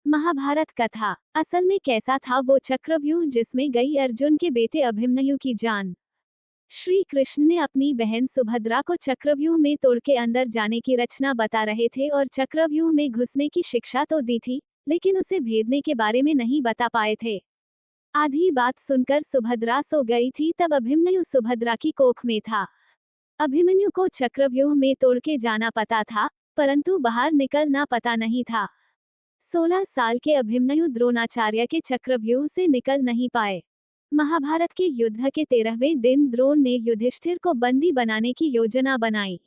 महाभारत कथा। असल में कैसा था वो चक्रव्यूह जिसमें गई अर्जुन के बेटे अभिमन्यु की जान। श्री कृष्ण ने अपनी बहन सुभद्रा को चक्रव्यूह में तोड़ के अंदर जाने की रचना बता रहे थे और चक्रव्यूह में घुसने की शिक्षा तो दी थी, लेकिन उसे भेदने के बारे में नहीं बता पाए थे। आधी बात सुनकर सुभद्रा सो गई थी तब अभिमन्यु सुभद्रा की कोख में था। अभिमन्यु को चक्रव्यूह में तोड़ के जाना पता था, परंतु बाहर निकलना पता नहीं था। 16 साल के अभिमन्यु द्रोणाचार्य के चक्रव्यूह से निकल नहीं पाए। महाभारत के युद्ध के 13वें दिन द्रोण ने युधिष्ठिर को बंदी बनाने की योजना बनाई।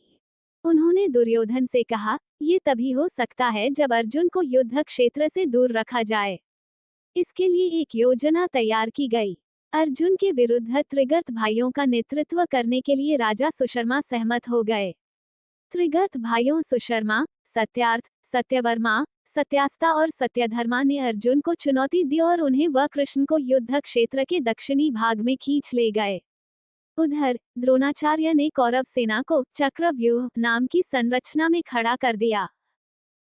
उन्होंने दुर्योधन से कहा, ये तभी हो सकता है जब अर्जुन को युद्ध क्षेत्र से दूर रखा जाए। इसके लिए एक योजना तैयार की गई। अर्जुन के विरुद्ध त्रिगर्त भाइयों का नेतृत्व करने के लिए राजा सुशर्मा सहमत हो गए। त्रिगर्त भाइयों सुशर्मा, सत्यार्थ, सत्यवर्मा, सत्यास्ता और सत्यधर्मा ने अर्जुन को चुनौती दी और उन्हें व कृष्ण को युद्ध क्षेत्र के दक्षिणी भाग में खींच ले गए। उधर द्रोणाचार्य ने कौरव सेना को चक्रव्यूह नाम की संरचना में खड़ा कर दिया।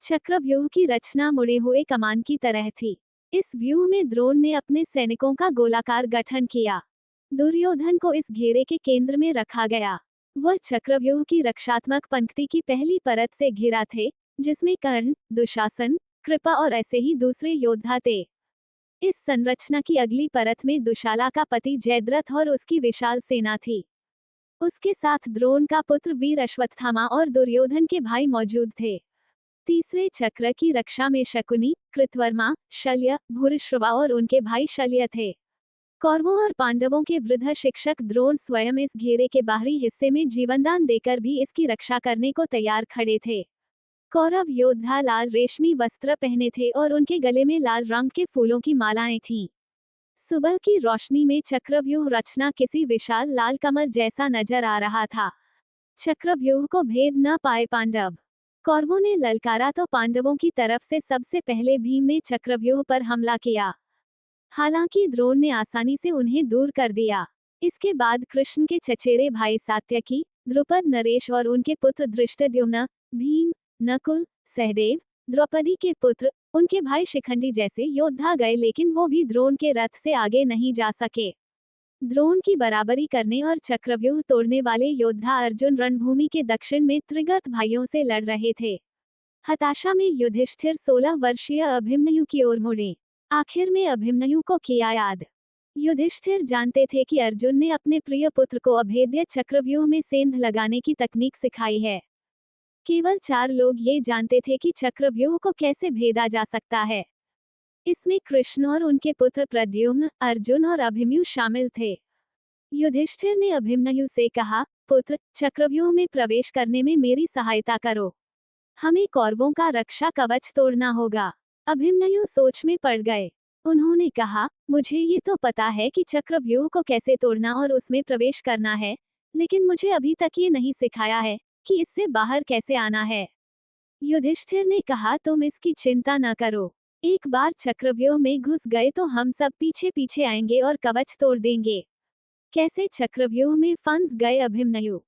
चक्रव्यूह की रचना मुड़े हुए कमान की तरह थी। इस व्यूह में द्रोण ने अपने सैनिकों का गोलाकार गठन किया। दुर्योधन को इस घेरे के केंद्र में रखा गया। वह चक्रव्यूह की रक्षात्मक पंक्ति की पहली परत से घिरा थे, जिसमें कर्ण, दुशासन, कृपा और ऐसे ही दूसरे योद्धा थे। इस संरचना की अगली परत में दुशाला का पति जयद्रथ और उसकी विशाल सेना थी। उसके साथ द्रोण का पुत्र वीर अश्वत्थामा और दुर्योधन के भाई मौजूद थे। तीसरे चक्र की रक्षा में शकुनी, कृतवर्मा, शल्य, भूरिश्रवा और उनके भाई शल्य थे। कौरवों और पांडवों के वृद्ध शिक्षक द्रोण स्वयं इस घेरे के बाहरी हिस्से में जीवनदान देकर भी इसकी रक्षा करने को तैयार खड़े थे। कौरव योद्धा लाल रेशमी वस्त्र पहने थे और उनके गले में लाल रंग के फूलों की मालाएं थीं। सुबह की रोशनी में चक्रव्यूह रचना किसी विशाल लाल कमल जैसा नजर आ रहा था। चक्रव्यूह को भेद न पाए पांडव। कौरवों ने ललकारा तो पांडवों की तरफ से सबसे पहले भीम ने चक्रव्यूह पर हमला किया। हालांकि द्रोण ने आसानी से उन्हें दूर कर दिया। इसके बाद कृष्ण के चचेरे भाई सात्यकी, द्रुपद, नरेश और उनके पुत्र धृष्टद्युम्न, भीम, नकुल, सहदेव, द्रौपदी के पुत्र, उनके भाई शिखंडी जैसे योद्धा गए, लेकिन वो भी द्रोण के रथ से आगे नहीं जा सके। द्रोण की बराबरी करने और चक्रव्यूह तोड़ने वाले योद्धा अर्जुन रणभूमि के दक्षिण में त्रिगर्त भाइयों से लड़ रहे थे। हताशा में युधिष्ठिर 16 वर्षीय अभिमन्यु की ओर मुड़े। आखिर में अभिमन्यु को किया याद। युधिष्ठिर जानते थे कि अर्जुन ने अपने प्रिय पुत्र को अभेद्य चक्रव्यूह में सेंध लगाने की तकनीक सिखाई है। केवल 4 लोग ये जानते थे कि चक्रव्यूह को कैसे भेदा जा सकता है। इसमें कृष्ण और उनके पुत्र प्रद्युम्न, अर्जुन और अभिमन्यु शामिल थे। युधिष्ठिर ने अभिमन्यु से कहा, पुत्र, चक्रव्यूह में प्रवेश करने में मेरी सहायता करो। हमें कौरवों का रक्षा कवच तोड़ना होगा। अभिमन्यु सोच में पड़ गए। उन्होंने कहा, मुझे ये तो पता है कि चक्रव्यूह को कैसे तोड़ना और उसमें प्रवेश करना है, लेकिन मुझे अभी तक ये नहीं सिखाया है कि इससे बाहर कैसे आना है। युधिष्ठिर ने कहा, तुम इसकी चिंता न करो। एक बार चक्रव्यूह में घुस गए तो हम सब पीछे पीछे आएंगे और कवच तोड़ देंगे। कैसे चक्रव्यूह में फंस गए अभिमन्यु।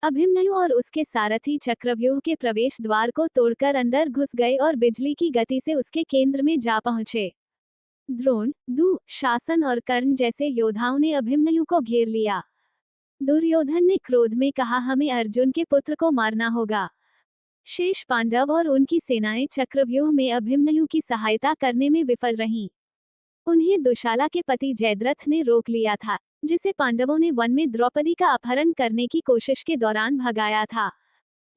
अभिमन्यु और उसके सारथी चक्रव्यूह के प्रवेश द्वार को तोड़कर अंदर घुस गए और बिजली की गति से उसके केंद्र में जा पहुंचे। द्रोण, दुशासन और कर्ण जैसे योद्धाओं ने अभिमन्यु को घेर लिया। दुर्योधन ने क्रोध में कहा, हमें अर्जुन के पुत्र को मारना होगा। शेष पांडव और उनकी सेनाएं चक्रव्यूह में अभिमन्यु की सहायता करने में विफल रहीं। उन्हें दुशाला के पति जयद्रथ ने रोक लिया था, जिसे पांडवों ने वन में द्रौपदी का अपहरण करने की कोशिश के दौरान भगाया था।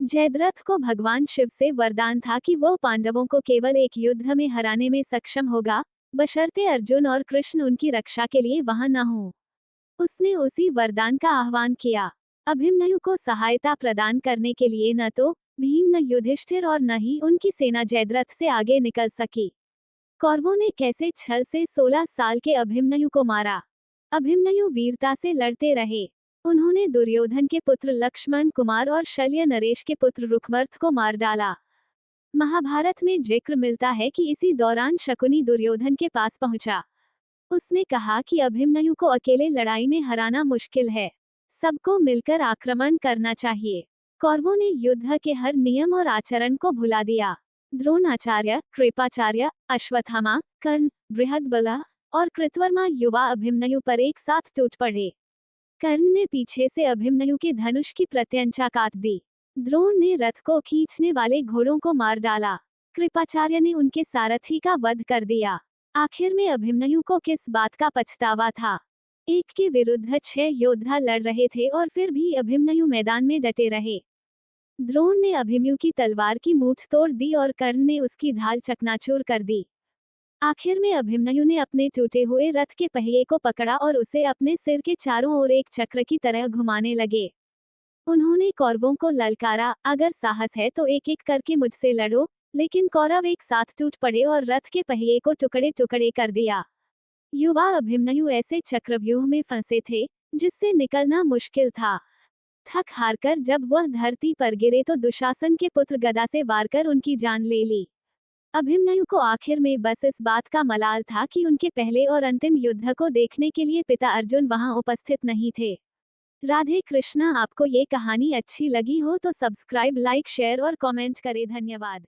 जयद्रथ को भगवान शिव से वरदान था कि वह पांडवों को केवल एक युद्ध में हराने में सक्षम होगा, बशर्ते अर्जुन और कृष्ण उनकी रक्षा के लिए वहां न हो। उसने उसी वरदान का आह्वान किया। अभिमन्यु को सहायता प्रदान करने के लिए न तो भीम, न युधिष्ठिर और न ही उनकी सेना जयद्रथ से आगे निकल सकी। कौरवों ने कैसे छल से 16 साल के अभिमन्यु को मारा। अभिमन्यु वीरता से लड़ते रहे। उन्होंने दुर्योधन के पुत्र लक्ष्मण कुमार और शल्य नरेश के पुत्र रुक्मर्थ को मार डाला। महाभारत में जिक्र मिलता है कि इसी दौरान शकुनी दुर्योधन के पास पहुंचा। उसने कहा कि अभिमन्यु को अकेले लड़ाई में हराना मुश्किल है, सबको मिलकर आक्रमण करना चाहिए। कौरवों ने युद्ध के हर नियम और आचरण को भुला दिया। द्रोणाचार्य, कृपाचार्य, अश्वत्थामा, कर्ण, बृहदबला और कृतवर्मा युवा अभिमन्यु पर एक साथ टूट पड़े। कर्ण ने पीछे से अभिमन्यु के धनुष की प्रत्यंचा काट दी। द्रोण ने रथ को खींचने वाले घोड़ों को मार डाला। कृपाचार्य ने उनके सारथी का वध कर दिया। आखिर में अभिमन्यु को किस बात का पछतावा था? एक के विरुद्ध 6 योद्धा लड़ रहे थे और फिर भी अभिमन्यु मैदान में डटे रहे। द्रोण ने अभिमन्यु की तलवार की मूठ तोड़ दी और कर्ण ने उसकी ढाल चकनाचूर कर दी। आखिर में अभिमन्यु ने अपने टूटे हुए रथ के पहिए को पकड़ा और उसे अपने सिर के चारों ओर एक चक्र की तरह घुमाने लगे। उन्होंने कौरवों को ललकारा, अगर साहस है तो एक एक करके मुझसे लड़ो, लेकिन कौरव एक साथ टूट पड़े और रथ के पहिए को टुकड़े टुकड़े कर दिया। युवा अभिमन्यु ऐसे चक्रव्यूह में फंसे थे जिससे निकलना मुश्किल था। थक हारकर जब वह धरती पर गिरे तो दुशासन के पुत्र गदा से वार कर उनकी जान ले ली। अभिमन्यु को आखिर में बस इस बात का मलाल था कि उनके पहले और अंतिम युद्ध को देखने के लिए पिता अर्जुन वहां उपस्थित नहीं थे। राधे कृष्णा। आपको ये कहानी अच्छी लगी हो तो सब्सक्राइब, लाइक, शेयर और कमेंट करें। धन्यवाद।